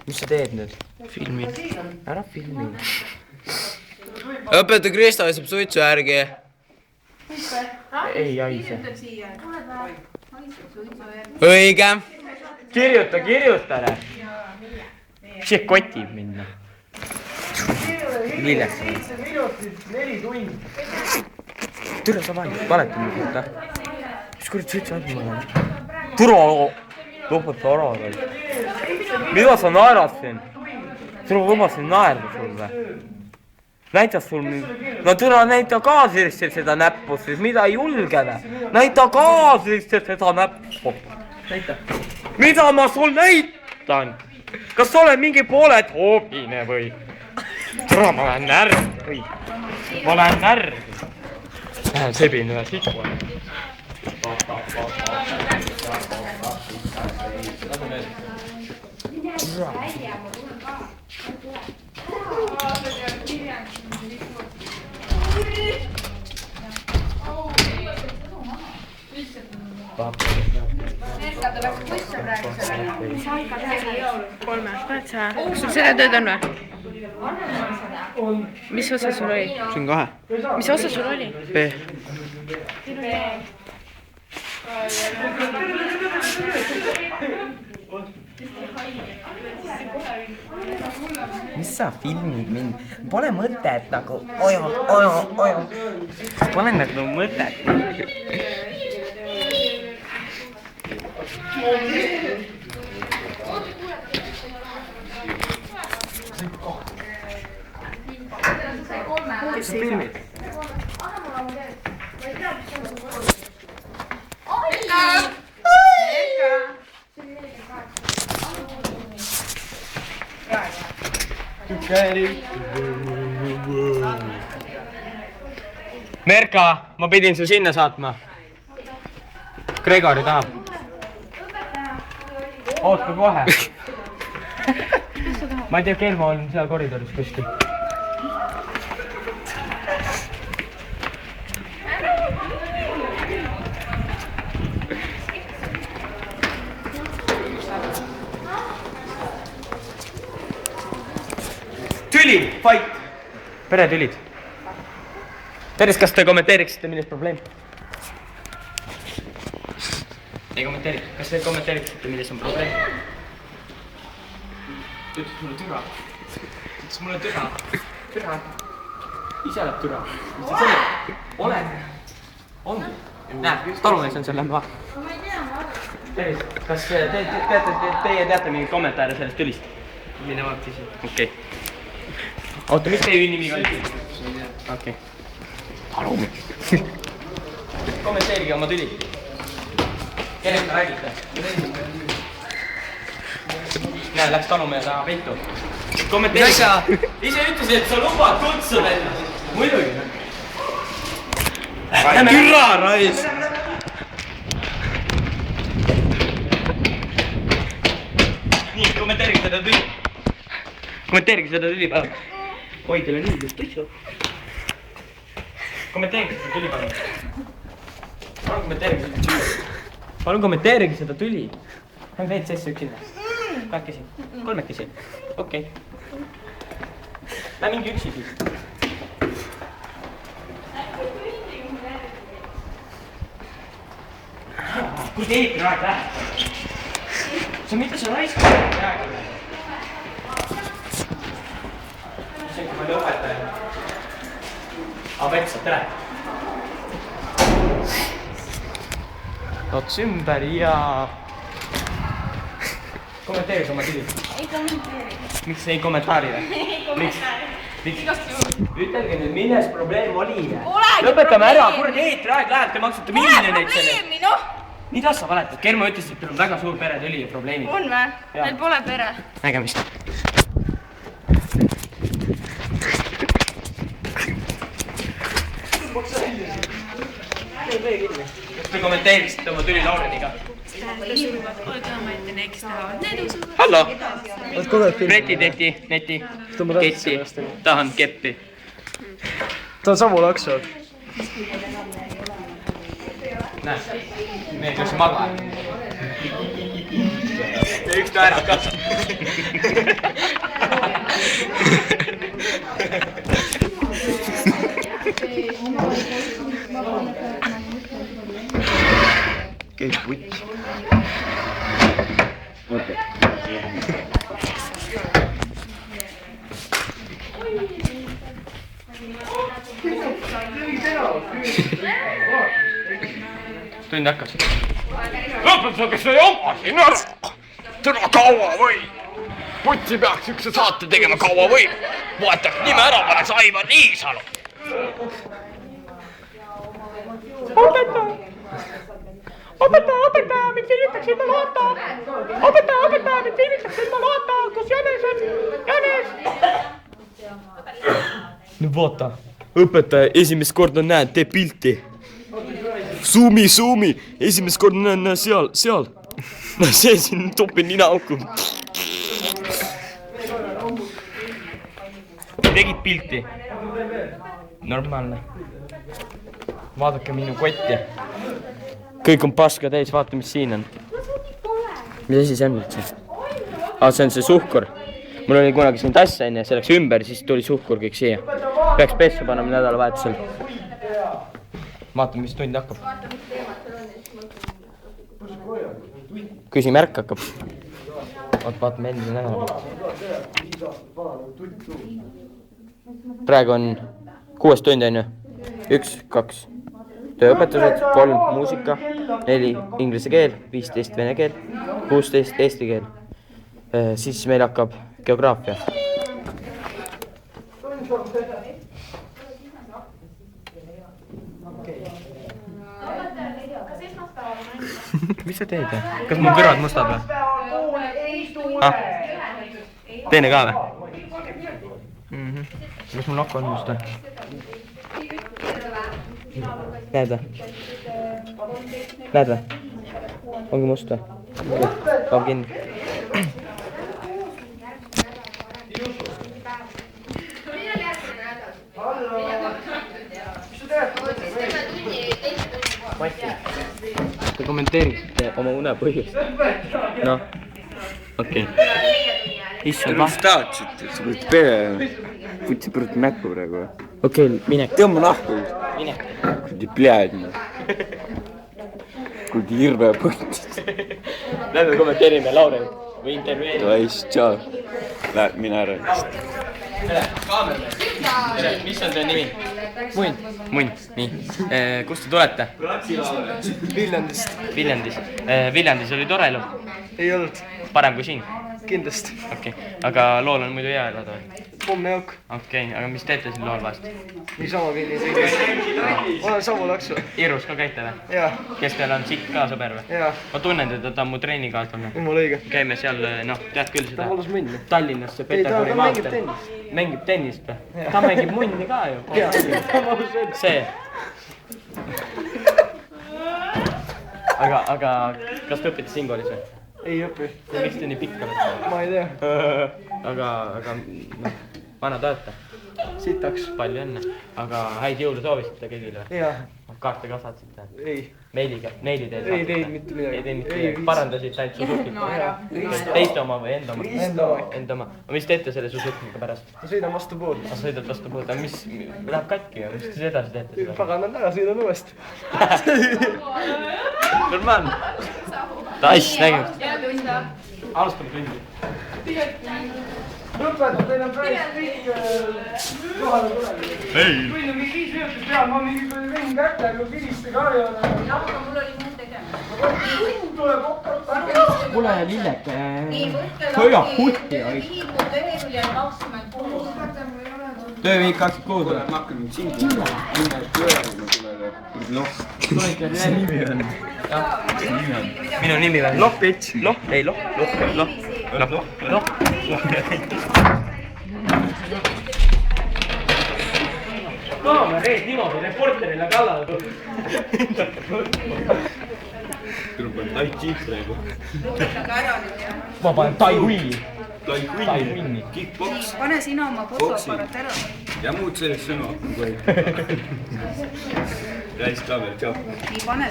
mis sa teed nüüd? Filmi. Ära filmi. Õpetaja Kristo iseb suitsu järgi. Ei haise. Õige. Kirjuta ära. See kotib minna. Millest? 7 minutit, 4 tundi. Türa sa valetad mu kohta. Mis kurat 7 aega mul on? Türa lõpeta ära veel. Mida sa naerad siin? Türa lubasin naerda sulle. Näitas sul mind. No türa näita ka seda näppu siis, mida ei julgele. Näita ka seda näppu. Näita. Mida ma sul näitan? Kas sa oled mingi pooled hoobine või? Türa ma olen närvi. Ma olen närvi. Lähen sebin ühe sikku. Kolme, paned sa? Kas sul seda tööd on või? Mis osa sul oli? See on 2. Mis osa sul oli? B. Mis sa filmid mind? Pole mõtet nagu ojo. Pole nagu mõtet. Kes sa filmid? Merka, ma pidin su sinna saatma. Gregori tahab. Oota kohe. Ma ei tea, Kelmo on seal koridoris kuskil. Tüli, fight! Peretülid. Teres, kas te kommenteeriksite, milles probleem? Ei kommenteeri. Kas te kommenteeriksite, milles on probleem? Ta ütles mulle türa. Türa. Ise oled türa. Oled. Ongi. Näe, talumees on seal, lähme vaatama. Teres, kas teie teate mingeid kommentaare sellest tülist? Mine vaata ise. Okei. Oota, mis teie nimi oli? Okei. Talumees. Kommenteerige oma tüli. Kellest te räägite? Näe, läks talumehe taha peitu. Kommenteerige. Ise ütlesid, et sa lubad kutsuda ennast. Muidugi. Türa rais! Nii, kommenteerige seda tüli. Kommenteerige seda tüli, palun. Oi, teil on nii tõssu. Kommenteerige seda tüli, palun. Palun kommenteerige seda tüli. Lähme WC-sse üksinda. Kahekesi. Kolmekesi. Okei. Lähme mingi üksi siis. Kui teid praegu läheb? Sa mida sa raiskad? See kui palju õpetaja. Vetsa, tere. Ots ümber ja... Kommenteeri oma tüli. Ei kommenteeri. Miks ei kommentaari? Miks? Ütelge nüüd, milles probleem oli? Lõpetame ära, kurat eetriaeg läheb, te maksate miljoneid selle. Probleemi, noh! Mida sa valetad? Kermo ütles, et teil on väga suur peretüli ja probleemid. On või? Meil pole pere. Nägemist. Kas te kommenteeriksite oma tüli Laureniga? Hallo! Neti, ketti, tahan keppi. Ta on samu laksu. Näe, mehed läks magama. Üks naerab ka. tund hakkas. Lõpetage see jama siin ära! Täna kaua või? Putsi peaks ükse saate tegema kaua või? Vaataks nime ära, paneks Aivar Niisalu. Õpetaja, mind filmitakse ilma loata. Õpetaja, mind filmitakse ilma loata. Kus Jänes on? Jänes! No vaata, õpetaja esimest korda näed, tee pilti. Suumi, esimest korda näed seal. See siin topin nina auku. Tegid pilti. Normaalne. Vaadake minu kotti. Kõik on paska täis, vaata mis siin on. Mis asi see on üldse? See on see suhkur. Mul oli kunagi siin tass enne, see läks ümber, siis tuli suhkur kõik siia. Peaks pessu panema nädalavahetusel. Vaatame, mis tund hakkab. Küsimärk hakkab. Vaatame endise nädala. Praegu on 6 tundi on ju. 1, 2 tööõpetused, 3 muusika, 4 inglise keel, 15 vene keel, 16 eesti keel. Siis meil hakkab geograafia. Mis sa teed? Kas mu kõrvad mustad või? Teine ka või? Kas mu nokk on must või? Näed või? Näed või? Ongi must või? Kaab kinni. Te kommenteeriksite oma une põhjust. Noh, okei. Issand Mis tahtsite, sa võid pere, võtsi põrd näkku praegu või? Okei, minek. Tõmba nahku. Minek. Kurdi pljäädma. Kurdi hirve põntid. Lähme kommenteerime Laurel või intervjueerime. Davai, tšau. Lähed mine ära. Tere, kaamermees. Tere, mis on teie nimi? Munn, nii. Kust te tulete? Viljandist. Viljandis oli tore elu? Ei olnud. Parem kui siin? Kindlasti. Okei, aga lool on muidu hea elada või? Pomne jauk. Okei, aga mis teete siin lool vahest? Niisama kõnnin. Olen Samu laksu. Irus ka käite või? Jaa. Kes teil on siit ka sõber või? Jaa. Ma tunnen teda, ta on mu treenikaaslane. Jumala õige. Käime seal, noh, tead küll seda. Ta valus munni. Tallinnas see Ei, ta Peterburi mängib maanteel. tennist. Mängib tennist või? Ta mängib munni ka ju. Jaa, ta valus munni. See. Aga kas te õpite siin koolis või? Ei õpi. Miks te nii pikka olete? Ma ei tea. Aga noh, vanad olete? Sitaks. Palju õnne. Aga häid jõule soovisite kõigile või? Jaa. Kaarte ka saatsite? Ei. Neili teed Ei teinud mitte midagi. Ei teinud mitte midagi. Parandasite ainult Suzukit? Teiste oma või enda oma? Enda oma. Aga mis teete selle Suzukiga pärast? Ma sõidan vastu poole. Sa sõidad vastu poole, aga mis läheb katki ja mis te edasi teete seda? Paganan ära, sõidan uuesti. Normaalne. Tass, nägime. Alustame tundi. Lõpetab, teil on päris kõik kohale tulevad. Tund on mingi 5 minutit peal, ma mingi võin kätega viliste karjale. Jah, aga mul oli muud tegema. Tuleb okkalt. Kuule, Lillek. Nii, võtke Hoia lahti putti, oi. Riigikogu leheküljel 26. Tööviik 26 tuleb. Ma hakkan nüüd sind minna pöörama tulele. Noh. Minu nimi või? Lohpits. Loh, ei loh. Kaamera ees niimoodi reporterile kallale tuleb. Tuleb Tai Chi praegu. Ma panen Taiwan'i. Kickboks Pane sina oma fotoaparaat ära. ja muud sellist sõnu hakkan kohe. Räis kaamel, tšau. Nii, pane